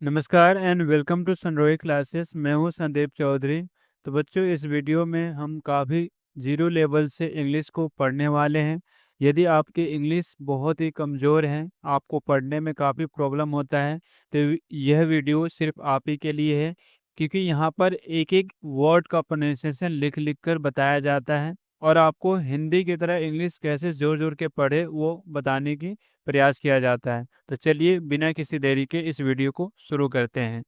नमस्कार and welcome to सनरोई classes. मैं हूं संदीप चौधरी। तो बच्चों, इस वीडियो में हम काफ़ी जीरो लेवल से इंग्लिश को पढ़ने वाले हैं। यदि आपकी इंग्लिश बहुत ही कमज़ोर है, आपको पढ़ने में काफ़ी प्रॉब्लम होता है, तो यह वीडियो सिर्फ आप ही के लिए है, क्योंकि यहाँ पर एक एक वर्ड का प्रोनाउंसिएशन लिख लिख कर बताया जाता है और आपको हिंदी की तरह इंग्लिश कैसे जोर जोर के पढ़े वो बताने की प्रयास किया जाता है। तो चलिए बिना किसी देरी के इस वीडियो को शुरू करते हैं।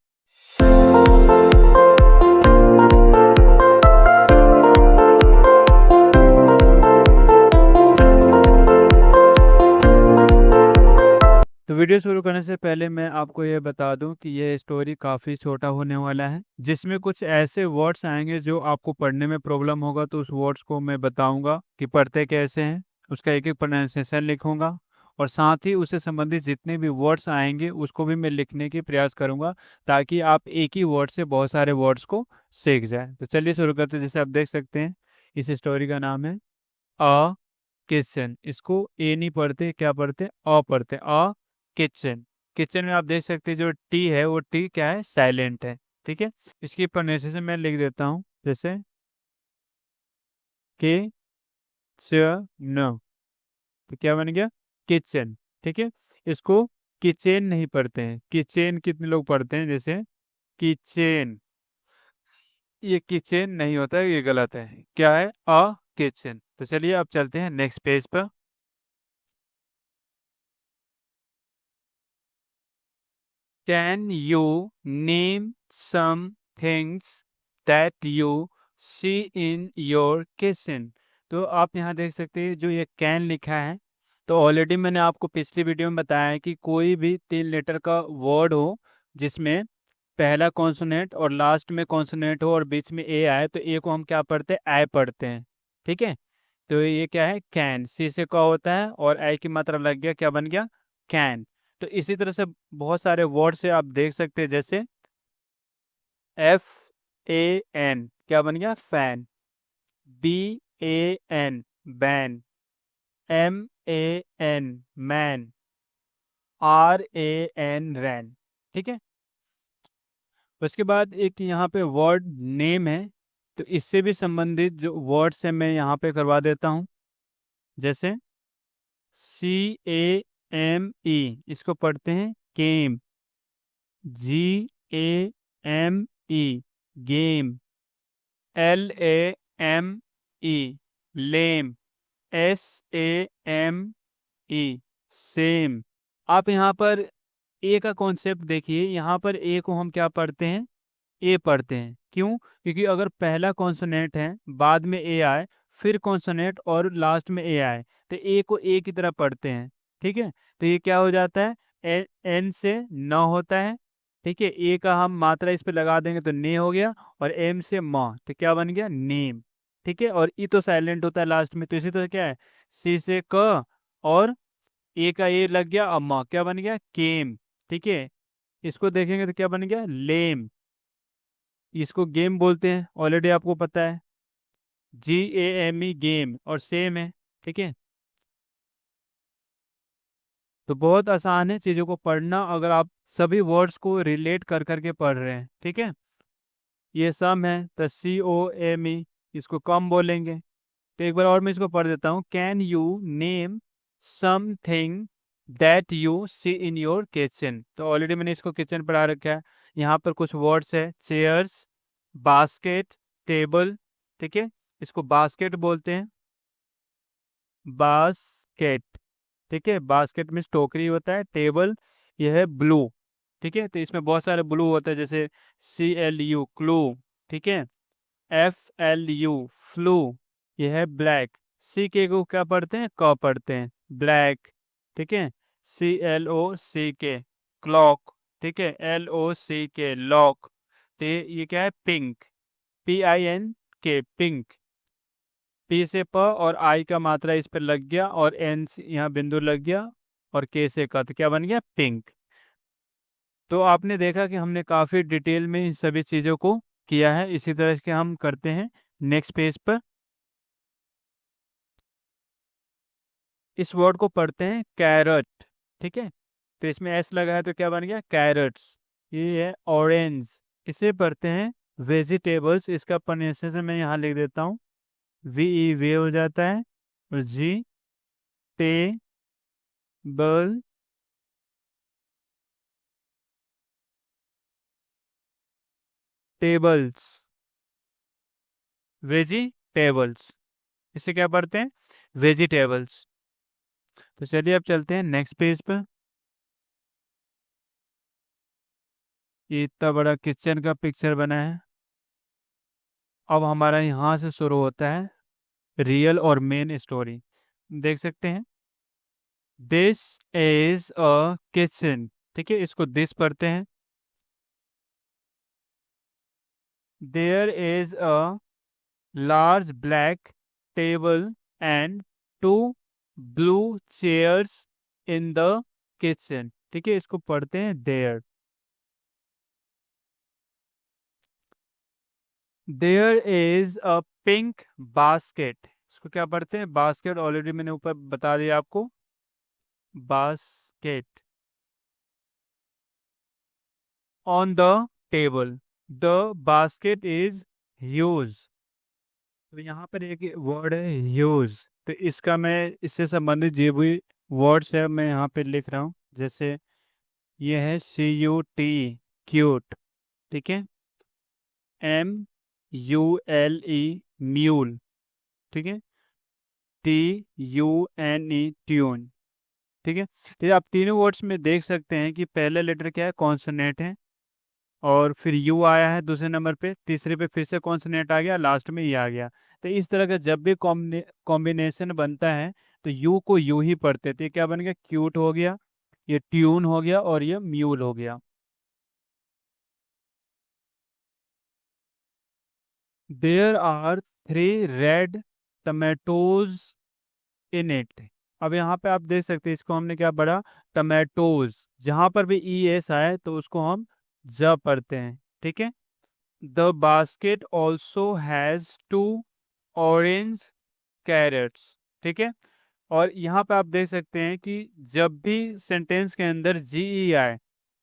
तो वीडियो शुरू करने से पहले मैं आपको ये बता दूं कि ये स्टोरी काफ़ी छोटा होने वाला है, जिसमें कुछ ऐसे वर्ड्स आएंगे जो आपको पढ़ने में प्रॉब्लम होगा। तो उस वर्ड्स को मैं बताऊंगा कि पढ़ते कैसे हैं, उसका एक एक प्रोनाउंसिएशन लिखूंगा और साथ ही उससे संबंधित जितने भी वर्ड्स आएंगे उसको भी मैं लिखने की प्रयास करूंगा, ताकि आप एक ही वर्ड से बहुत सारे वर्ड्स को सीख जाए। तो चलिए शुरू करते हैं। जैसे आप देख सकते हैं, इस स्टोरी का नाम है अ किचन। इसको ए नहीं पढ़ते, क्या पढ़ते, अ पढ़ते, अ किचन। किचन में आप देख सकते हैं जो टी है वो टी क्या है, साइलेंट है। ठीक है, इसकी प्रोनाउंसिएशन मैं लिख देता हूँ, जैसे के च न, तो क्या बन गया, किचन। ठीक है, इसको किचेन नहीं पढ़ते हैं। किचेन कितने लोग पढ़ते हैं, जैसे किचेन, ये किचेन नहीं होता है, ये गलत है। क्या है, अ किचन। तो चलिए अब चलते हैं नेक्स्ट पेज पर। Can you name some things that you see in your kitchen? तो आप यहाँ देख सकते हैं जो ये कैन लिखा है, तो ऑलरेडी मैंने आपको पिछली वीडियो में बताया है कि कोई भी 3 लेटर का वर्ड हो जिसमें पहला कॉन्सोनेंट और लास्ट में कॉन्सोनेंट हो और बीच में ए आए, तो ए को हम क्या पढ़ते हैं, आई पढ़ते हैं। ठीक है, तो ये क्या है, कैन, सी से का होता है और आई की मात्रा लग गया, क्या बन गया, कैन। तो इसी तरह से बहुत सारे वर्ड से आप देख सकते हैं, जैसे FAN, क्या बन गया, fan. BAN, ban. MAN, man. RAN, रैन। ठीक है, उसके बाद एक यहाँ पे वर्ड नेम है, तो इससे भी संबंधित जो वर्ड्स है मैं यहाँ पे करवा देता हूँ। जैसे CAME, इसको पढ़ते हैं केम। GAME, game. LAME, लेम। SAME, same. आप यहाँ पर ए का कॉन्सेप्ट देखिए, यहाँ पर ए को हम क्या पढ़ते हैं, ए पढ़ते हैं। क्यों? क्योंकि अगर पहला कॉन्सोनेंट है, बाद में ए आए, फिर कॉन्सोनेंट और लास्ट में ए आए, तो ए को ए की तरह पढ़ते हैं। ठीक है, तो ये क्या हो जाता है, एन से न होता है। ठीक है, ए का हम मात्रा इस पे लगा देंगे तो ने हो गया, और एम से म, तो क्या बन गया, नेम। ठीक है, और ई तो साइलेंट होता है लास्ट में, तो इसी तरह क्या है, सी से क और ए का ए लग गया, अब म, क्या बन गया, केम। ठीक है, इसको देखेंगे तो क्या बन गया, लेम। इसको गेम बोलते हैं, ऑलरेडी आपको पता है, GAME, गेम, और सेम है। ठीक है, तो बहुत आसान है चीज़ों को पढ़ना, अगर आप सभी वर्ड्स को रिलेट कर करके पढ़ रहे हैं। ठीक है, ये सम है तो COME, इसको कम बोलेंगे। तो एक बार और मैं इसको पढ़ देता हूँ, can you name something that you see in your kitchen. तो ऑलरेडी मैंने इसको किचन पढ़ा रखा है। यहाँ पर कुछ वर्ड्स है, चेयर्स, बास्केट, टेबल। ठीक है, इसको बास्केट बोलते हैं, बास्केट। ठीक है, बास्केट में टोकरी होता है, टेबल यह है ब्लू। ठीक है, तो इसमें बहुत सारे ब्लू होते हैं, जैसे CLU, क्लू। ठीक है, FLU, फ्लू, यह है ब्लैक। सी के को क्या पढ़ते हैं, क पढ़ते हैं, ब्लैक। ठीक है, CLOCK, क्लॉक। ठीक है, LOCK, लॉक। तो ये क्या है, पिंक, PINK, पिंक। पी से प और आई का मात्रा इस पर लग गया, और एन से यहाँ बिंदु लग गया, और के से का, तो क्या बन गया, पिंक। तो आपने देखा कि हमने काफी डिटेल में इन सभी चीजों को किया है। इसी तरह के हम करते हैं नेक्स्ट पेज पर। इस वर्ड को पढ़ते हैं कैरट। ठीक है, तो इसमें एस लगा है तो क्या बन गया, कैरट्स। ये है ऑरेंज, इसे पढ़ते हैं वेजिटेबल्स। इसका प्रोनाउंसिएशन मैं यहाँ लिख देता हूँ, वी वे हो जाता है, और जी टे बल टेबल्स, वेजिटेबल्स, इसे क्या पढ़ते हैं, वेजिटेबल्स। तो चलिए अब चलते हैं नेक्स्ट पेज पर। ये इतना बड़ा किचन का पिक्चर बना है। अब हमारा यहाँ से शुरू होता है रियल और मेन स्टोरी। देख सकते हैं, दिस इज अ किचन, ठीक है, इसको दिस पढ़ते हैं। There is a large black table and two blue chairs in the kitchen, ठीक है, इसको पढ़ते हैं there. There is a pink basket, इसको क्या पढ़ते हैं, बास्केट, ऑलरेडी मैंने ऊपर बता दिया आपको, basket on the table, the basket is huge. तो यहाँ पर एक वर्ड है ह्यूज, तो इसका मैं इससे संबंधित जो भी वर्ड्स है मैं यहाँ पे लिख रहा हूँ। जैसे ये है CUT, क्यूट, ठीक है, MULE म्यूल, ठीक है, TUNE ट्यून, ठीक है। तो आप तीनों वर्ड्स में देख सकते हैं कि पहला लेटर क्या है, कॉन्सोनेंट है, और फिर यू आया है दूसरे नंबर पे, तीसरे पे फिर से कॉन्सोनेंट आ गया, लास्ट में ई आ गया। तो इस तरह का जब भी कॉम्बिनेशन बनता है तो यू को यू ही पढ़ते थे, क्या बन गया, क्यूट हो गया, ये ट्यून हो गया, और ये म्यूल हो गया। There are 3 red tomatoes in it. अब यहाँ पे आप देख सकते हैं, इसको हमने क्या पढ़ा, टमेटोज, जहां पर भी ई एस आए तो उसको हम ज पढ़ते हैं, ठीक है। The basket also has 2 orange carrots, ठीक है। और यहाँ पे आप देख सकते हैं कि जब भी सेंटेंस के अंदर GE आए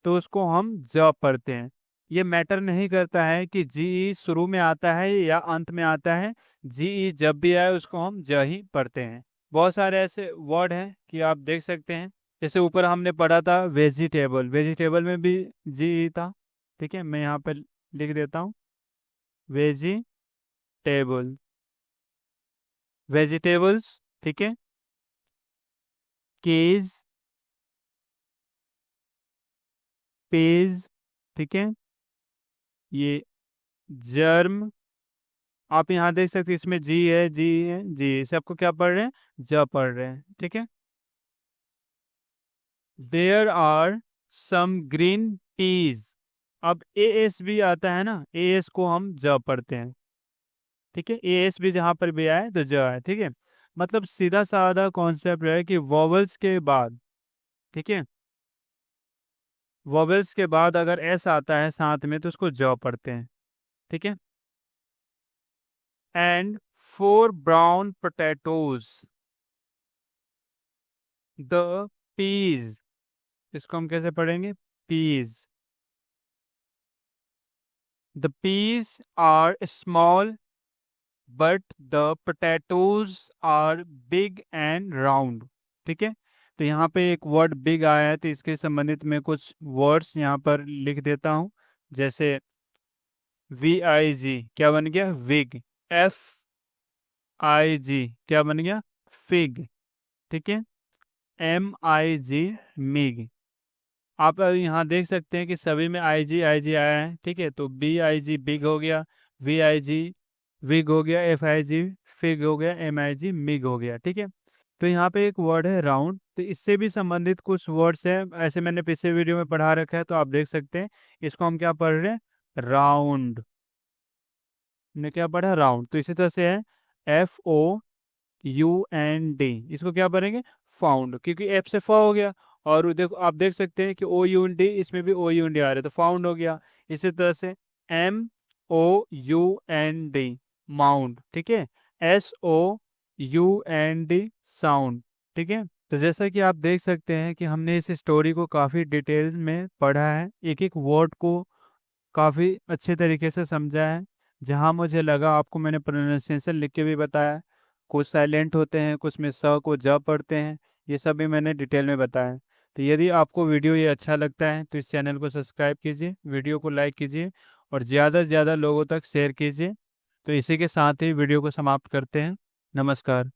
तो उसको हम ज पढ़ते हैं। ये मैटर नहीं करता है कि GE शुरू में आता है या अंत में आता है, GE जब भी आए उसको हम ज ही पढ़ते हैं। बहुत सारे ऐसे वर्ड हैं कि आप देख सकते हैं, जैसे ऊपर हमने पढ़ा था वेजिटेबल, वेजिटेबल में भी GE था, ठीक है, मैं यहाँ पे लिख देता हूँ, वेजिटेबल, वेजिटेबल्स, ठीक है, केज, पेज, ठीक है, ये जर्म, आप यहाँ देख सकते हैं इसमें जी सबको क्या पढ़ रहे हैं, ज पढ़ रहे हैं, ठीक है। There are some green peas, अब AS भी आता है ना, AS को हम ज पढ़ते हैं, ठीक है, AS भी जहां पर भी आए तो ज है, ठीक है। मतलब सीधा साधा कॉन्सेप्ट है कि वॉवल्स के बाद, ठीक है, वॉवल्स के बाद अगर S आता है साथ में तो उसको ज पढ़ते हैं, ठीक है। And 4 brown potatoes, the peas, इसको हम कैसे पढ़ेंगे, peas, the peas are small but the potatoes are big and round, ठीक है। तो यहाँ पे एक वर्ड बिग आया है तो इसके संबंधित में कुछ वर्ड्स यहाँ पर लिख देता हूँ। जैसे VIG क्या बन गया, विग, FIG क्या बन गया, फिग, ठीक है, MIG मिग। आप यहाँ देख सकते हैं कि सभी में IG आया है, ठीक है, तो BIG बिग हो गया, VIG विग हो गया, FIG फिग हो गया, MIG मिग हो गया, ठीक है। तो यहाँ पे एक वर्ड है राउंड, तो इससे भी संबंधित कुछ वर्ड्स हैं, ऐसे मैंने पिछले वीडियो में पढ़ा रखा है तो आप देख सकते हैं। इसको हम क्या पढ़ रहे हैं, राउंड, ने क्या पढ़ा, राउंड। तो इसी तरह से है FOUND, इसको क्या पढ़ेंगे, फाउंड, क्योंकि एफ से फ हो गया, और देखो आप देख सकते हैं कि OUND, इसमें भी OUND आ रहा है तो फाउंड हो गया। इसी तरह से MOUND माउंड, ठीक है, SOUND साउंड, ठीक है। तो जैसा कि आप देख सकते हैं कि हमने इस स्टोरी को काफ़ी डिटेल्स में पढ़ा है, एक एक वर्ड को काफ़ी अच्छे तरीके से समझा है। जहाँ मुझे लगा आपको मैंने प्रोनाउंसिएशन लिख के भी बताया, कुछ साइलेंट होते हैं, कुछ में स को ज पढ़ते हैं, ये सब भी मैंने डिटेल में बताया। तो यदि आपको वीडियो ये अच्छा लगता है तो इस चैनल को सब्सक्राइब कीजिए, वीडियो को लाइक कीजिए और ज़्यादा से ज़्यादा लोगों तक शेयर कीजिए। तो इसी के साथ ही वीडियो को समाप्त करते हैं। नमस्कार।